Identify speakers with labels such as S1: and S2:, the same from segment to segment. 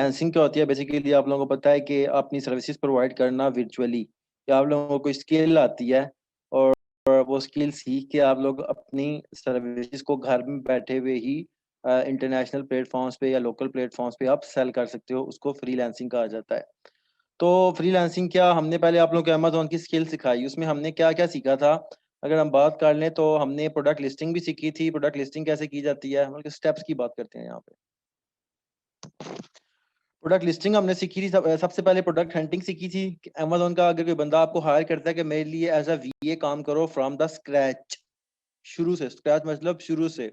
S1: Freelancing क्या होती है? बेसिकली आप लोगों को पता है कि अपनी सर्विसेज प्रोवाइड करना वर्चुअली, या आप लोगों को स्किल आती है और वो स्किल सीख के आप लोग अपनी सर्विसेज को घर में बैठे हुए ही इंटरनेशनल प्लेटफॉर्म्स पे या लोकल प्लेटफॉर्म्स पे आप सेल कर सकते हो। उसको फ्रीलांसिंग कहा जाता है। तो फ्रीलांसिंग क्या, हमने पहले आप लोगों को अमेज़न की स्किल सिखाई, उसमें हमने क्या-क्या सीखा था? अगर हम बात कर लें तो हमने प्रोडक्ट लिस्टिंग भी सीखी थी। प्रोडक्ट लिस्टिंग कैसे की जाती है? मतलब स्टेप्स की बात करते हैं यहाँ पे। प्रोडक्ट लिस्टिंग हमने सीखी थी। सबसे पहले प्रोडक्ट हंटिंग सीखी थी कि अमेज़न का अगर कोई बंदा आपको हायर करता है कि मेरे लिए एज़ अ वीए काम करो फ्रॉम द स्क्रैच, शुरू से, स्क्रैच मतलब शुरू से।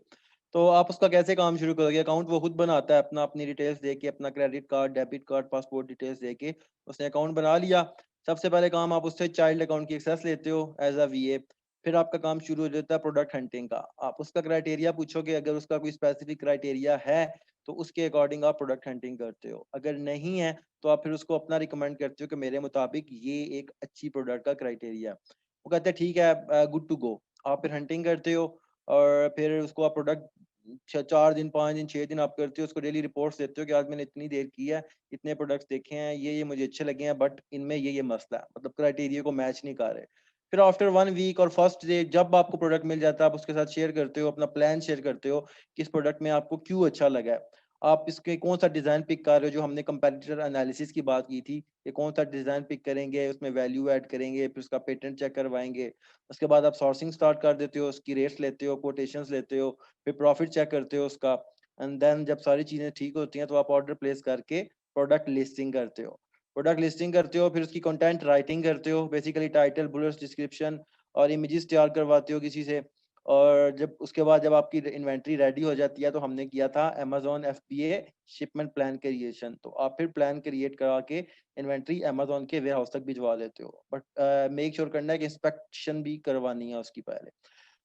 S1: तो आप उसका कैसे काम शुरू करोगे? अकाउंट वो खुद बनाता है अपना, अपनी डिटेल्स दे के, अपना credit card, debit card, passport details दे के उसने अकाउंट बना लिया। सबसे पहले काम आप उससे चाइल्ड अकाउंट की एक्सेस लेते हो एज़ अ वीए। फिर आपका काम शुरू हो जाता है प्रोडक्ट हंटिंग का। आप उसका क्राइटेरिया पूछोगे, अगर उसका कोई स्पेसिफिक क्राइटेरिया है, तो उसके अकॉर्डिंग आप प्रोडक्ट हंटिंग करते हो। अगर नहीं है, तो आप फिर उसको अपना रिकमेंड करते हो कि मेरे मुताबिक ये एक अच्छी प्रोडक्ट का क्राइटेरिया है। वो कहते हैं ठीक है, गुड टू गो। आप फिर हंटिंग करते हो और फिर उसको आप प्रोडक्ट 4 दिन, 5 दिन, 6 दिन आप करते हो, उसको डेली रिपोर्ट्स देते हो कि आज मैंने इतनी देर की है, इतने प्रोडक्ट्स देखे हैं, ये मुझे अच्छे लगे हैं, बट इनमें ये मसला है, मतलब क्राइटेरिया को मैच नहीं कर रहे। फिर आफ्टर 1 वीक और फर्स्ट डे जब आपको प्रोडक्ट मिल जाता है, आप उसके साथ शेयर करते हो, अपना प्लान शेयर करते हो कि इस प्रोडक्ट में आपको क्यों अच्छा लगा है। आप इसके कौन-सा डिज़ाइन पिक कर रहे हो, जो हमने कंपैरेटर एनालिसिस की बात की थी, कि कौन-सा डिज़ाइन पिक करेंगे, उसमें वैल्यू ऐड करेंगे, फिर उसका पेटेंट चेक करवाएँगे। उसके बाद आप सोर्सिंग स्टार्ट कर देते हो, उसकी रेट्स लेते हो, कोटेशंस लेते हो, फिर प्रॉफिट चेक करते हो उसका, एंड देन जब सारी चीज़ें ठीक होती हैं, तो आप ऑर्डर प्लेस करके प्रोडक्ट लिस्टिंग करते हो। प्रोडक्ट लिस्टिंग करते हो, फिर उसकी कंटेंट राइटिंग करते हो, बेसिकली टाइटल, बुलेट्स, डिस्क्रिप्शन और इमेजेस तैयार करवाते हो किसी से। और जब उसके बाद जब आपकी इन्वेंटरी रेडी हो जाती है, तो हमने किया था Amazon FBA shipment plan creation. तो आप फिर प्लान क्रिएट करा के इन्वेंटरी अमेज़न के वेयरहाउस तक भिजवा देते हो। बट मेक श्योर करना है कि इंस्पेक्शन भी करवानी है उसकी पहले।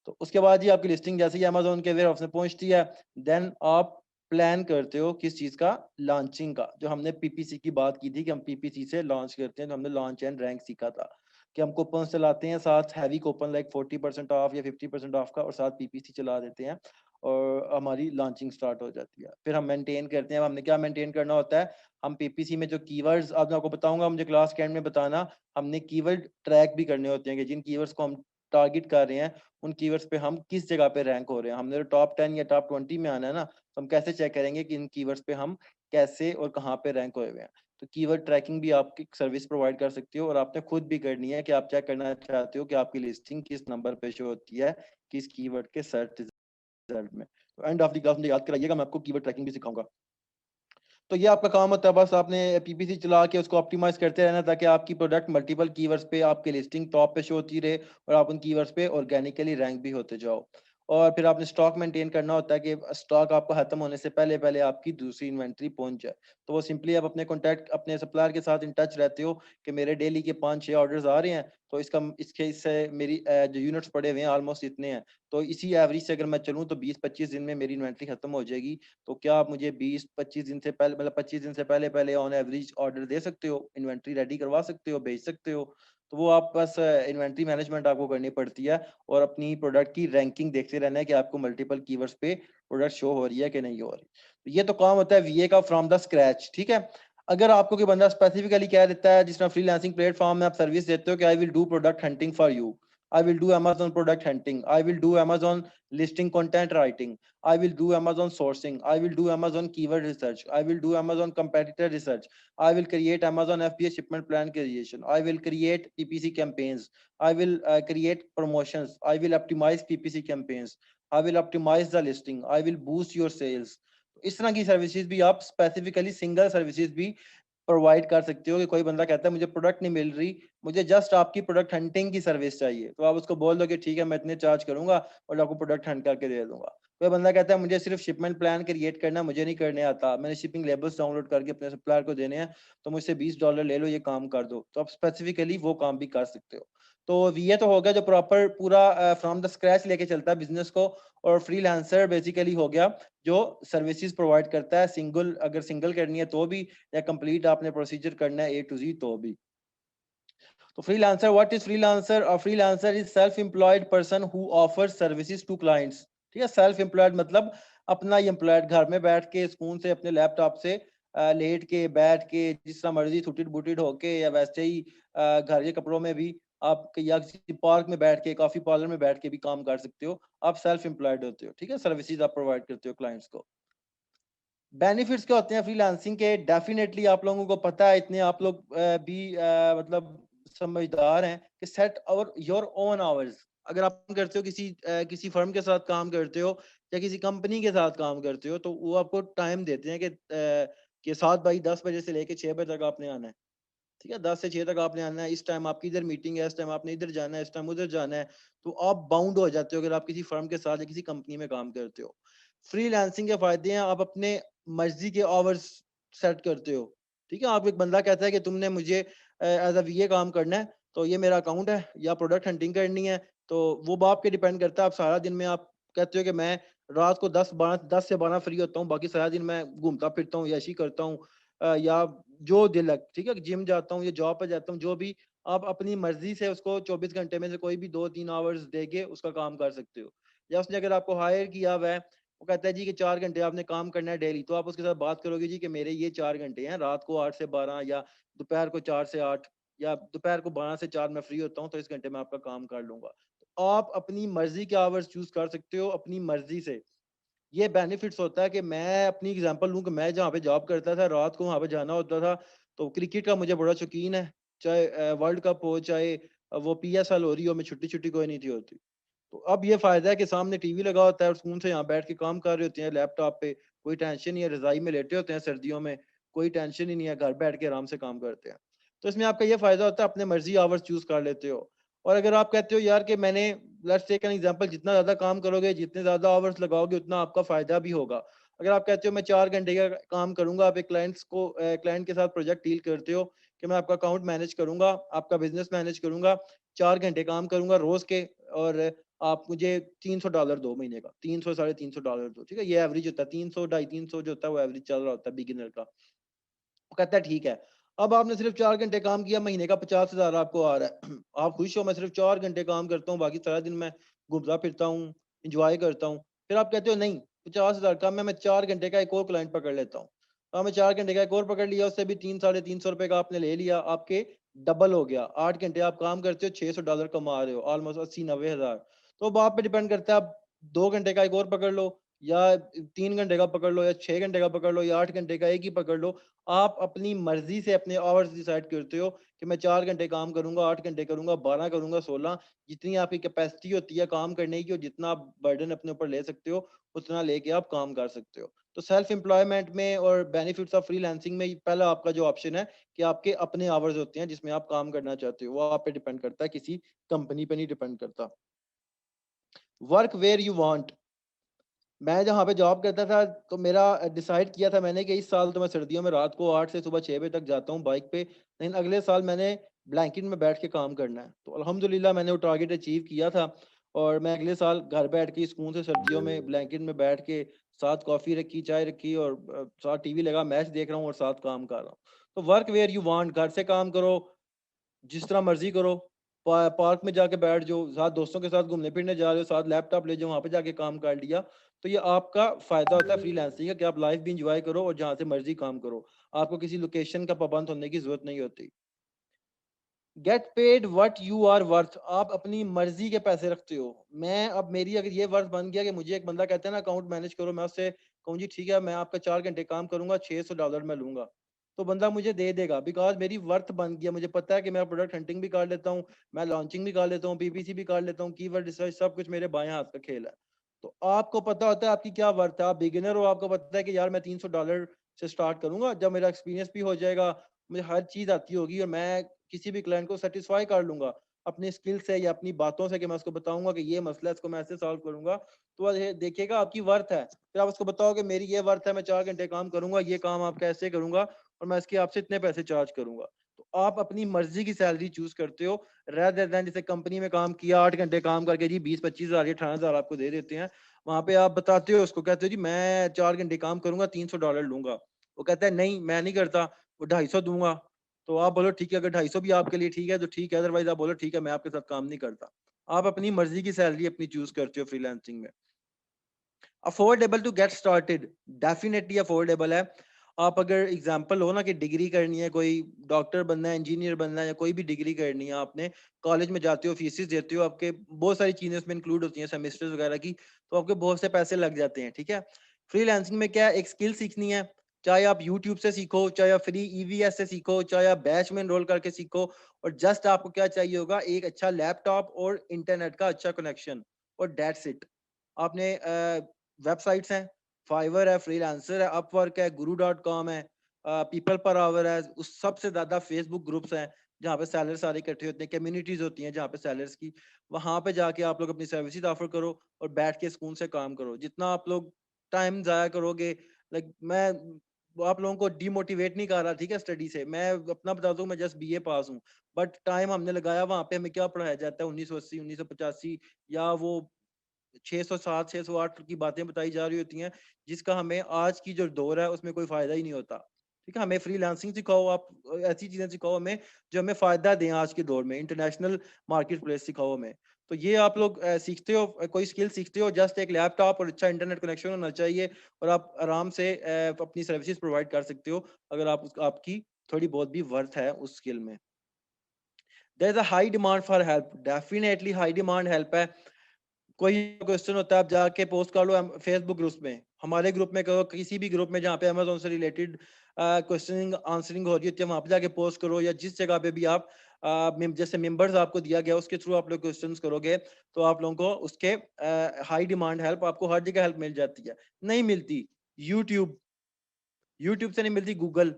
S1: तो उसके बाद ही आपकी लिस्टिंग जैसे ही अमेज़न के वेयरहाउस में पहुँचती है, देन आप प्लान करते हो किस चीज़ का? लॉन्चिंग का। जो हमने पीपीसी की बात की थी कि हम पीपीसी से लॉन्च करते हैं, तो हमने लॉन्च एंड रैंक सीखा था कि हम कूपन्स चलाते हैं, साथ हेवी कूपन लाइक 40% ऑफ या 50% ऑफ का, और साथ पीपीसी चला देते हैं और हमारी लॉन्चिंग स्टार्ट हो जाती है। फिर हम मेंटेन करते हैं। अब हमने क्या मेंटेन करना होता है? हम पीपीसी में जो कीवर्ड्स, अब मैं आपको बताऊँगा, मुझे क्लास के एंड में बताना, हमने कीवर्ड ट्रैक भी करने होते हैं कि जिन कीवर्ड्स को हम टारगेट कर रहे हैं, उन कीवर्ड्स पे हम किस जगह पे रैंक हो रहे हैं। हमने तो टॉप 10 या टॉप 20 में आना है ना, तो हम कैसे चेक करेंगे कि इन कीवर्ड्स पे हम कैसे और कहाँ पे रैंक हुए हुए हैं। तो कीवर्ड ट्रैकिंग भी आपकी सर्विस प्रोवाइड कर सकती हो, और आपने खुद भी करनी है कि आप चेक करना चाहते हो कि आपकी लिस्टिंग किस नंबर पे शो होती है, किस कीवर्ड के सर्च रिजल्ट में। तो एंड ऑफ द क्लास मुझे याद कराइएगा, मैं आपको कीवर्ड ट्रैकिंग भी सिखाऊँगा। तो ये आपका काम होता है, बस आपने पीपीसी चला के उसको ऑप्टिमाइज़ करते रहना, ताकि आपकी प्रोडक्ट मल्टीपल कीवर्ड्स पे आपकी लिस्टिंग टॉप पे शो होती रहे और आप उन कीवर्ड्स पे ऑर्गेनिकली रैंक भी होते जाओ। और फिर आपने स्टॉक मेंटेन करना होता है कि स्टॉक आपका खत्म होने से पहले-पहले आपकी दूसरी इन्वेंटरी पहुँच जाए। तो वो सिंपली आप अपने कॉन्टैक्ट, अपने सप्लायर के साथ इन टच रहते हो कि मेरे डेली के 5-6 ऑर्डर्स आ रहे हैं, तो इससे मेरी जो यूनिट्स पड़े हुए हैं ऑलमोस्ट इतने हैं। तो इसी एवरेज से अगर मैं चलूँ, तो 20-25 दिन में मेरी इन्वेंटरी खत्म हो जाएगी। तो क्या आप मुझे 20-25 दिन से पहले, मतलब 25 दिन से पहले-पहले ऑन एवरेज ऑर्डर दे सकते हो? इन्वेंटरी रेडी करवा सकते हो, भेज सकते हो? तो वो आप बस इन्वेंटरी मैनेजमेंट आपको करनी पड़ती है, और अपनी प्रोडक्ट की रैंकिंग देखते रहना है कि आपको मल्टीपल कीवर्ड्स पे प्रोडक्ट शो हो रही है कि नहीं हो रही। तो ये तो काम होता है वीए का फ्रॉम द स्क्रैच, ठीक है? अगर आपको कोई बंदा स्पेसिफिकली कह देता है, जिस तरह फ्रीलांसिंग प्लेटफॉर्म में आप सर्विस देते हो कि I will do product hunting for you, I will do Amazon product hunting, I will do Amazon listing content writing, I will do Amazon sourcing, I will do Amazon keyword research, I will do Amazon competitor research, I will create Amazon FBA shipment plan creation, I will create PPC campaigns, I will create promotions, I will optimize PPC campaigns, I will optimize the listing, I will boost your sales. इस तरह की services भी आप specifically single services भी provide कर सकते हो कि कोई बंदा कहता है मुझे प्रोडक्ट नहीं मिल रही, मुझे जस्ट आपकी प्रोडक्ट हंटिंग की सर्विस चाहिए, तो आप उसको बोल दो कि ठीक है, मैं इतने चार्ज करूंगा और आपको प्रोडक्ट हंट करके दे दूंगा। कोई बंदा कहता है मुझे सिर्फ शिपमेंट प्लान क्रिएट करना, मुझे नहीं करने आता, मैंने शिपिंग लेबल्स डाउनलोड करके अपने सप्लायर को देने हैं, तो मुझसे $20 ले लो, ये काम कर दो। तो आप स्पेसिफिकली वो काम भी कर सकते हो। तो ये तो हो गया जो प्रॉपर पूरा फ्रॉम द स्क्रैच लेके चलता है बिजनेस को। और फ्रीलांसर बेसिकली हो गया जो सर्विसेज प्रोवाइड करता है, सिंगल, अगर सिंगल करनी है तो भी, या कंप्लीट आपने प्रोसीजर करना है ए टू जी तो भी। तो फ्रीलांसर, व्हाट इज फ्रीलांसर? और freelancer is self employed person who offers services to clients. ठीक है, सेल्फ एम्प्लॉयड मतलब अपना ही एम्प्लॉयड, घर में बैठ के सुकून से अपने लैपटॉप से लेट के बैठ के जिस तरह मर्जी छुटिट बुटिट होके या वैसे ही घर के कपड़ों में भी आप या किसी पार्क में बैठ के कॉफी पार्लर में बैठ के भी काम कर सकते हो। आप सेल्फ एम्प्लॉयड होते हो, ठीक है, सर्विसेज आप प्रोवाइड करते हो क्लाइंट्स को। बेनिफिट्स क्या होते हैं फ्रीलांसिंग के? डेफिनेटली आप लोगों को पता है, इतने आप लोग भी मतलब समझदार हैं कि सेट और योर ओन आवर्स। अगर आप करते हो किसी फर्म के साथ काम करते हो या किसी कंपनी के साथ काम करते हो, तो वो आपको टाइम देते हैं कि 7 बाई 10 बजे से लेके 6 बजे तक आपने आना है, ठीक है, 10 से 6 तक आपने आना है, इस टाइम आपकी इधर मीटिंग है, इस टाइम आपने इधर जाना है, इस टाइम उधर जाना है। तो आप बाउंड हो जाते हो अगर आप किसी फर्म के साथ या किसी कंपनी में काम करते हो। फ्रीलांसिंग के फायदे हैं, आप अपने मर्जी के आवर्स सेट करते हो, ठीक है। आपको एक बंदा कहता है कि तुमने मुझे एज अ वीए काम करना है, तो ये मेरा अकाउंट है, या प्रोडक्ट हंटिंग करनी है, तो वो बाप के डिपेंड करता है। आप सारा दिन में आप कहते हो कि मैं रात को 10 से 12 फ्री होता हूँ, बाकी सारा दिन मैं घूमता फिरता हूँ, ऐसी करता हूँ, या जो दिल है, ठीक है, जिम जाता हूँ या जॉब पे जाता हूँ, जो भी आप अपनी मर्जी से उसको 24 घंटे में से कोई भी 2-3 आवर्स देके उसका काम कर सकते हो। या उसने अगर आपको हायर किया हुआ है, वो कहता है जी कि 4 घंटे आपने काम करना है डेली, तो आप उसके साथ बात करोगे जी कि मेरे ये 4 घंटे हैं, रात को 8 से 12 या दोपहर को 4 से 8 या दोपहर को 12 से 4 मैं फ्री होता हूँ, तो इस घंटे में आपका काम कर लूँगा। तो आप अपनी मर्ज़ी के आवर्स चूज़ कर सकते हो अपनी मर्ज़ी से। ये बेनिफिट्स होता है कि मैं अपनी एग्जांपल लूँ कि मैं जहाँ पे जॉब करता था, रात को वहाँ पे जाना होता था, तो क्रिकेट का मुझे बड़ा शौकीन है। चाहे वर्ल्ड कप हो, चाहे वो पीएसएल हो रही हो, मैं छुट्टी-छुट्टी कोई नहीं थी होती। तो अब ये फ़ायदा है कि सामने टीवी लगा होता है और सुकून से यहाँ बैठ के काम कर रहे होते हैं लैपटॉप पे, कोई टेंशन नहीं है, रज़ाई में लेटे होते हैं सर्दियों में, कोई टेंशन ही नहीं है, घर बैठ के आराम से काम करते हैं। तो इसमें आपका ये फ़ायदा होता है, अपने मर्ज़ी आवर्स चूज़ कर लेते हो। और अगर आप कहते हो यार कि मैंने लेट्स टेक एन एग्जांपल, जितना ज़्यादा काम करोगे, जितने ज़्यादा आवर्स लगाओगे, उतना आपका फ़ायदा भी होगा। अगर आप कहते हो मैं 4 घंटे का काम करूँगा, आप एक क्लाइंट के साथ प्रोजेक्ट डील करते हो कि मैं आपका अकाउंट मैनेज करूँगा, आपका बिज़नेस मैनेज करूँगा, 4 घंटे काम करूँगा रोज़ के, और आप मुझे $300 दो महीने का, 300 साढ़े $300 दो, ठीक है? ये एवरेज होता है, 300 ढाई 300 जो होता है वो एवरेज चल रहा होता है बिगिनर का। वो कहता है ठीक है। अब आपने सिर्फ 4 घंटे काम किया, महीने का 50,000 आपको आ रहा है। आप खुश हो, मैं सिर्फ 4 घंटे काम करता हूँ, बाकी सारा दिन मैं घूमता फिरता हूँ, एन्जॉय करता हूँ। फिर आप कहते हो नहीं, 50,000 कम है, मैं 4 घंटे का एक और क्लाइंट पकड़ लेता हूँ। हाँ, मैं 4 घंटे का एक और पकड़ लिया, उससे भी 3 साढ़े ₹300 का आपने ले लिया, आपके डबल हो गया। 8 घंटे आप काम करते हो, $600 कमा रहे हो, ऑलमोस्ट 80-90 हज़ार। तो अब आप पे डिपेंड करता है, आप 2 घंटे का एक और पकड़ लो, या 3 घंटे का पकड़ लो, या 6 घंटे का पकड़ लो, या 8 घंटे का एक ही पकड़ लो। आप अपनी मर्ज़ी से अपने आवर्स डिसाइड करते हो कि मैं 4 घंटे काम करूँगा, 8 घंटे करूँगा, 12 करूँगा, 16, जितनी आपकी कैपेसिटी होती है काम करने की और जितना आप बर्डन अपने ऊपर ले सकते हो, उतना लेके आप काम कर सकते हो। तो सेल्फ एम्प्लॉयमेंट में और बेनिफिट्स ऑफ फ्रीलांसिंग में पहला आपका जो ऑप्शन है कि आपके अपने आवर्स होते हैं जिसमें आप काम करना चाहते हो, वो आप पे डिपेंड करता है, किसी कंपनी पे नहीं डिपेंड करता। Work where you want. मैं जहाँ पे जॉब करता था, तो मेरा डिसाइड किया था मैंने कि इस साल तो मैं सर्दियों में रात को 8 से सुबह 6 बजे तक जाता हूँ बाइक पे, लेकिन अगले साल मैंने ब्लैंकेट में बैठ के काम करना है। तो अल्हम्दुलिल्लाह मैंने वो टारगेट अचीव किया था, और मैं अगले साल घर बैठ के सुकून से सर्दियों में ब्लैंकेट में बैठ के साथ कॉफ़ी रखी, चाय रखी, और साथ टीवी लगा, मैच देख रहा हूँ और साथ काम कर रहा हूँ। तो वर्क वेयर यू वांट, घर से काम करो, जिस तरह मर्ज़ी करो, पार्क में जाके बैठ जाओ, साथ दोस्तों के साथ घूमने-फिरने जा रहे हो, साथ लैपटॉप ले जाओ, वहाँ पे जाके काम कर लिया। तो ये आपका फ़ायदा होता है फ्रीलांसिंग का कि आप लाइफ़ भी एन्जॉय करो और जहाँ से मर्ज़ी काम करो। आपको किसी लोकेशन का पाबंद होने की ज़रूरत नहीं होती। Get paid what you are worth. आप अपनी मर्ज़ी के पैसे रखते हो। मैं अब मेरी अगर ये वर्थ बन गया कि मुझे एक बंदा कहता है ना अकाउंट मैनेज करो, मैं उससे कहूँ जी ठीक है, मैं आपका 4 घंटे काम करूँगा, $600 मैं लूँगा। तो बंदा मुझे दे देगा, बिकॉज़ मेरी वर्थ बन गया। मुझे पता है कि मैं प्रोडक्ट हंटिंग भी कर लेता हूँ, मैं लॉन्चिंग भी कर लेता हूँ, पीपीसी भी कर लेता हूँ, कीवर्ड रिसर्च सब कुछ मेरे बाएँ हाथ का खेल है। तो आपको पता होता है आपकी क्या वर्थ है। आप बिगिनर हो, आपको पता है कि यार मैं $300 से स्टार्ट करूँगा। जब मेरा एक्सपीरियंस भी हो जाएगा, मुझे हर चीज़ आती होगी, और मैं किसी भी क्लाइंट को सैटिस्फाई कर लूँगा अपनी स्किल से या अपनी बातों से, कि मैं उसको बताऊँगा कि ये मसला है, इसको मैं ऐसे सॉल्व करूँगा। तो ये देखिएगा आपकी वर्थ है। फिर आप उसको बताओगे मेरी ये वर्थ है, मैं 4 घंटे काम करूँगा, ये काम आप कैसे करूँगा, और मैं इसके आपसे इतने पैसे चार्ज करूँगा। तो आप अपनी मर्ज़ी की सैलरी चूज़ करते हो, रेदर दैन जैसे कंपनी में काम किया, 8 घंटे काम करके जी 20-25 हज़ार या 18,000 आपको दे देते हैं। वहाँ पे आप बताते हो उसको, कहते हो जी मैं 4 घंटे काम करूँगा, $300 लूँगा। वो कहता है नहीं मैं नहीं करता, वो 250 दूँगा। तो आप बोलो ठीक है, अगर 250 भी आपके लिए ठीक है तो ठीक है, अदरवाइज़ आप बोलो ठीक है, मैं आपके साथ काम नहीं करता। आप अपनी मर्ज़ी की सैलरी अपनी चूज़ करते हो फ्रीलांसिंग में। Affordable to get started, definitely affordable है। आप अगर एग्जांपल हो ना कि डिग्री करनी है, कोई डॉक्टर बनना है, इंजीनियर बनना है, या कोई भी डिग्री करनी है आपने, कॉलेज में जाते हो, फीसेस देते हो, आपके बहुत सारी चीजें उसमें इंक्लूड होती हैं, सेमेस्टर्स वगैरह की, तो आपके बहुत से पैसे लग जाते हैं, ठीक है। फ्रीलांसिंग में क्या है, एक स्किल सीखनी है, चाहे आप यूट्यूब से सीखो, चाहे आप फ्री ईवीएस से सीखो, चाहे आप बैच में एनरोल करके सीखो, और जस्ट आपको क्या चाहिए होगा, एक अच्छा लैपटॉप और इंटरनेट का अच्छा कनेक्शन, और दैट्स इट। आपने वेबसाइट्स हैं, फाइवर है, फ्रीलांसर है, अपवर्क है, गुरु डॉट कॉम है, पीपल पर आवर है, उस सबसे ज्यादा फेसबुक ग्रुप्स हैं जहाँ पे सेलर सारे इकट्ठे होते हैं, कम्युनिटीज होती हैं जहाँ पे सेलर्स की, वहां पे जाके आप लोग अपनी सर्विसेज ऑफर करो और बैठ के सुकून से काम करो। जितना आप लोग टाइम जाया करोगे, लाइक मैं आप लोगों को डिमोटिवेट नहीं कर रहा, ठीक है, स्टडी से, मैं अपना बता दूं, मैं जस्ट बीए पास हूँ, बट टाइम हमने लगाया वहां पे, हमें क्या पढ़ाया जाता है, 1980 1985, या वो 607 608 की बातें बताई जा रही होती हैं, जिसका हमें आज की जो दौर है उसमें कोई फायदा ही नहीं होता। ठीक है, हमें फ्रीलांसिंग सिखाओ, आप ऐसी चीजें सिखाओ हमें जो हमें फायदा दें आज के दौर में, इंटरनेशनल मार्केट प्लेस सिखाओ हमें। तो ये आप लोग सीखते हो, कोई स्किल सीखते हो, जस्ट एक लैपटॉप और अच्छा इंटरनेट कनेक्शन होना चाहिए, और आप आराम से अपनी सर्विसेज प्रोवाइड कर सकते हो, अगर आप आपकी थोड़ी बहुत भी वर्थ है उस स्किल में। There is a high demand for help, definitely high demand help है। कोई क्वेश्चन होता है, आप जाके पोस्ट कर लो फेसबुक ग्रुप में, हमारे ग्रुप में करो, किसी भी ग्रुप में जहाँ पे अमेजोन से रिलेटेड क्वेश्चनिंग आंसरिंग हो रही होती है, वहां पे जाके पोस्ट करो, या जिस जगह पे भी आप जैसे मेंबर्स आपको दिया गया उसके थ्रू आप लोग क्वेश्चंस करोगे, तो आप लोगों को उसके हाई डिमांड हेल्प, आपको हर जगह हेल्प मिल जाती है। नहीं मिलती यूट्यूब, यूट्यूब से नहीं मिलती, गूगल,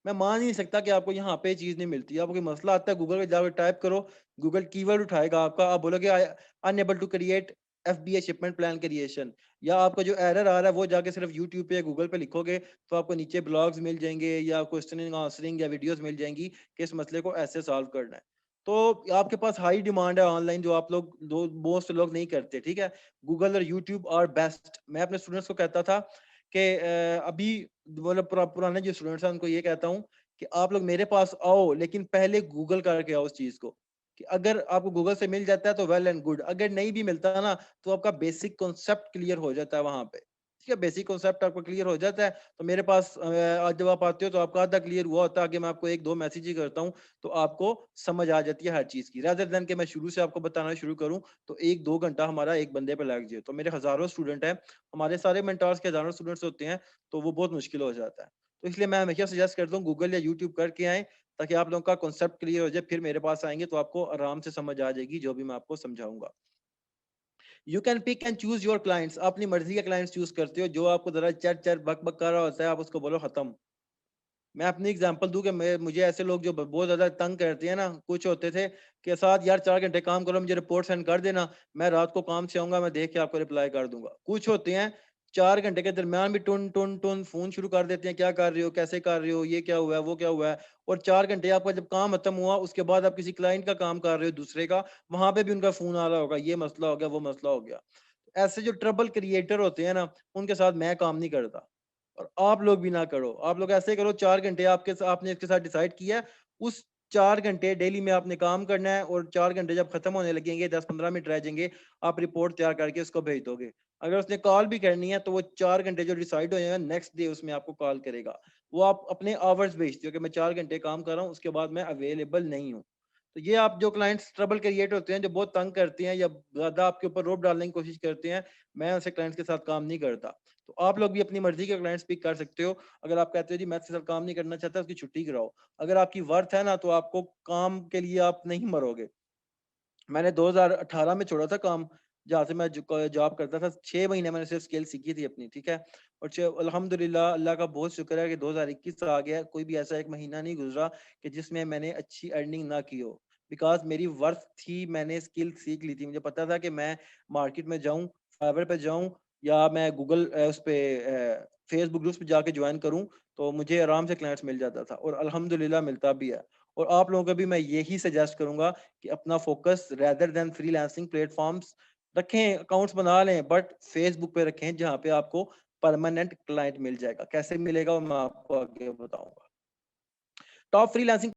S1: मैं मान ही नहीं सकता कि आपको यहाँ पे चीज नहीं मिलती। आपको कोई मसला आता है, गूगल पे जाकर टाइप करो, गूगल कीवर्ड उठाएगा आपका, आप बोलोगे unable to create FBA shipment plan creation, या आपका जो एरर आ रहा है वो जाके सिर्फ यूट्यूब पे या गूगल पे लिखोगे, तो आपको नीचे ब्लॉग्स मिल जाएंगे, या क्वेश्चनिंग आंसरिंग या वीडियोस मिल जाएंगी कि इस मसले को ऐसे सॉल्व करना है। तो आपके पास हाई डिमांड है ऑनलाइन, जो आप लोग दो मोस्ट लोग नहीं करते, ठीक है। गूगल और यूट्यूब आर बेस्ट। मैं अपने स्टूडेंट्स को कहता था कि अभी मतलब पुराने जो स्टूडेंट्स हैं उनको ये कहता हूँ कि आप लोग मेरे पास आओ, लेकिन पहले गूगल करके आओ उस चीज को, कि अगर आपको गूगल से मिल जाता है तो वेल एंड गुड, अगर नहीं भी मिलता ना, तो आपका बेसिक कॉन्सेप्ट क्लियर हो जाता है वहां पे, ठीक है, बेसिक कॉन्सेप्ट आपका क्लियर हो जाता है। तो मेरे पास आज जब आप आते हो तो आपका आधा क्लियर हुआ होता है, कि मैं आपको एक दो मैसेज ही करता हूँ, तो आपको समझ आ जाती है हर चीज की, रादर देन कि मैं शुरू से आपको बताना शुरू करूँ, तो एक दो घंटा हमारा एक बंदे पे लग जाए। तो मेरे हजारों स्टूडेंट हैं, हमारे सारे मेंटर्स के हजारों स्टूडेंट्स होते हैं, तो वो बहुत मुश्किल हो जाता है। तो इसलिए मैं हमेशा सजेस्ट करता हूँ गूगल या यूट्यूब करके आएँ, ताकि आप लोगों का कॉन्सेप्ट क्लियर हो जाए, फिर मेरे पास आएँगे तो आपको आराम से समझ आ जाएगी जो भी मैं आपको समझाऊँगा। You can pick and choose your clients, आप अपनी मर्ज़ी के क्लाइंट्स चूज़ करते हो, जो आपको ज़रा चर-चर, बक-बक कर रहा होता है, आप उसको बोलो खत्म। मैं अपनी एग्जांपल दूं कि मैं मुझे ऐसे लोग जो बहुत ज्यादा तंग करते हैं ना, कुछ होते थे कि साथ यार 4 घंटे काम करो, मुझे रिपोर्ट सेंड कर देना, मैं रात को काम से आऊंगा, मैं देख के आपको रिप्लाई कर दूंगा। कुछ होते हैं 4 घंटे के दरमियान भी टुन टुन टुन फोन शुरू कर देते हैं, क्या कर रहे हो, कैसे कर रहे हो, ये क्या हुआ है, वो क्या हुआ है, और 4 घंटे आपका जब काम खत्म हुआ उसके बाद आप किसी क्लाइंट का काम कर रहे हो दूसरे का, वहां पे भी उनका फोन आ रहा होगा, ये मसला हो गया, वो मसला हो गया। ऐसे जो ट्रबल क्रिएटर होते हैं ना, उनके साथ मैं काम नहीं करता, और आप लोग भी ना करो। आप लोग ऐसे करो, 4 घंटे आपने इसके साथ डिसाइड किया है, उस 4 घंटे डेली में आपने काम करना है, और 4 घंटे जब खत्म होने लगेंगे, 10 15 मिनट रह जाएंगे, आप रिपोर्ट तैयार करके उसको भेज दोगे। अगर उसने कॉल भी करनी है तो वो 4 घंटे जो डिसाइड हो जाएगा, नेक्स्ट डे उसमें आपको कॉल करेगा। वो आप अपने आवर्स भेजते हो कि मैं 4 घंटे काम कर रहा हूँ, उसके बाद मैं अवेलेबल नहीं हूँ। तो ये आप जो क्लाइंट्स ट्रबल क्रिएट होते हैं, जो बहुत तंग करते हैं या ज्यादा आपके ऊपर रोप डालने की कोशिश करते हैं, मैं ऐसे क्लाइंट्स के साथ काम नहीं करता। तो आप लोग भी अपनी मर्जी के क्लाइंट्स पिक कर सकते हो। अगर आप कहते हो जी मैं इसके साथ काम नहीं करना चाहता, उसकी छुट्टी कराओ। अगर आपकी वर्थ है ना, तो आपको काम के लिए आप नहीं मरोगे। मैंने 2018 में छोड़ा था काम, जहाँ से मैं जॉब करता था। 6 महीने मैंने सिर्फ स्किल सीखी थी अपनी, ठीक है। और अल्हम्दुलिल्लाह, अल्लाह का बहुत शुक्र है कि 2021 आ गया, कोई भी ऐसा एक महीना नहीं गुजरा कि जिसमें मैंने अच्छी अर्निंग ना की हो। बिकॉज मेरी वर्थ थी, मैंने स्किल सीख ली थी। मुझे पता था कि मैं मार्केट में जाऊं, फाइवर पे जाऊं, या मैं गूगल उस पे फेसबुक ग्रुप्स पे जाके ज्वाइन करूं, तो मुझे आराम से क्लाइंट्स मिल जाता था, और अल्हम्दुलिल्लाह मिलता भी है। और आप लोगों को भी मैं यही सजेस्ट करूंगा कि अपना focus rather than freelancing platforms रखें, अकाउंट्स बना लें, बट फेसबुक पे रखें, जहां पे आपको परमानेंट क्लाइंट मिल जाएगा। कैसे मिलेगा वो मैं आपको आगे बताऊंगा। Top freelancing